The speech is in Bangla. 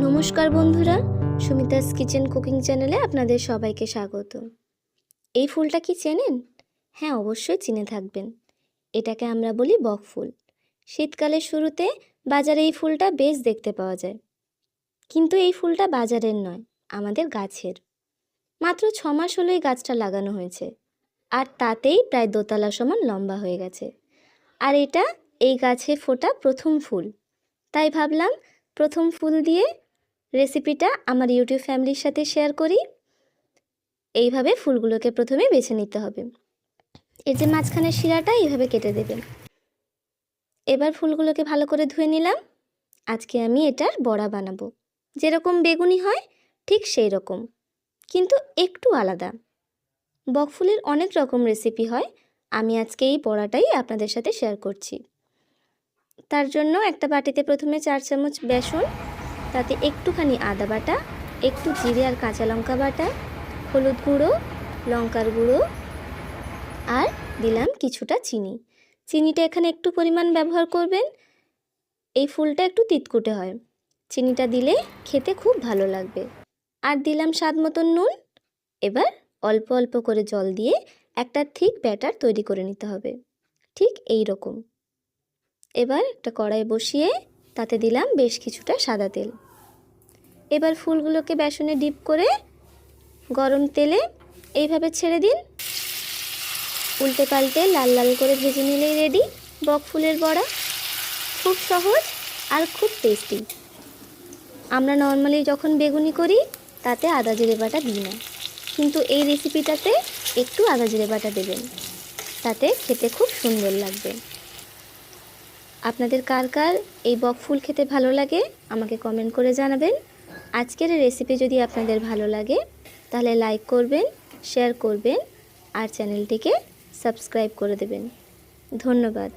নমস্কার বন্ধুরা, সুমিতাস কিচেন কুকিং চ্যানেলে আপনাদের সবাইকে স্বাগত। এই ফুলটা কি চেনেন? হ্যাঁ, অবশ্যই চিনে থাকবেন। এটাকে আমরা বলি বক ফুল। শীতকালের শুরুতে বাজারে এই ফুলটা বেশ দেখতে পাওয়া যায়, কিন্তু এই ফুলটা বাজারের নয়, আমাদের গাছের। মাত্র 6 মাস হলো এই গাছটা লাগানো হয়েছে, আর তাতেই প্রায় দোতলা সমান লম্বা হয়ে গেছে। আর এটা এই গাছে ফোটা প্রথম ফুল, তাই ভাবলাম প্রথম ফুল দিয়ে রেসিপিটা আমার ইউটিউব ফ্যামিলির সাথে শেয়ার করি। এইভাবে ফুলগুলোকে প্রথমে বেছে নিতে হবে। এই যে মাঝখানের শিরাটা এইভাবে কেটে দেবেন। এবার ফুলগুলোকে ভালো করে ধুয়ে নিলাম। আজকে আমি এটার বড়া বানাবো, যেরকম বেগুনি হয় ঠিক সেই রকম, কিন্তু একটু আলাদা। বক ফুলের অনেক রকম রেসিপি হয়, আমি আজকে এই বড়াটাই আপনাদের সাথে শেয়ার করছি। তার জন্য একটা বাটিতে প্রথমে 4 চামচ বেসন, তাতে একটুখানি আদা বাটা, একটু জিরে আর কাঁচা লঙ্কা বাটা, হলুদ গুঁড়ো, লঙ্কার গুঁড়ো, আর দিলাম কিছুটা চিনি। চিনিটা এখানে একটু পরিমাণ ব্যবহার করবেন, এই ফুলটা একটু তিতকুটে হয়। চিনিটা দিলে খেতে খুব ভালো লাগবে। আর দিলাম স্বাদ মতন নুন। এবার অল্প অল্প করে জল দিয়ে একটা থিক ব্যাটার তৈরি করে নিতে হবে, ঠিক এই রকম। এবার একটা কড়াই বসিয়ে তাতে দিলাম বেশ কিছুটা সাদা তেল। এবার ফুলগুলোকে বেসনে ডিপ করে গরম তেলে এইভাবে ছেড়ে দিন। উল্টে পাল্টে লাল লাল করে ভেজে নিলেই রেডি বক ফুলের বড়া। খুব সহজ আর খুব টেস্টি। আমরা নর্মালি যখন বেগুনি করি তাতে আদা জিরে বাটা দিই না, কিন্তু এই রেসিপিটাতে একটু আদা জিরে বাটা দেবেন, তাতে খেতে খুব সুন্দর লাগবে। আপনাদের কার কার এই বক ফুল খেতে ভালো লাগে আমাকে কমেন্ট করে জানাবেন। আজকের রেসিপি যদি আপনাদের ভালো লাগে তাহলে লাইক করবেন, শেয়ার করবেন আর চ্যানেলটিকে সাবস্ক্রাইব করে দেবেন। ধন্যবাদ।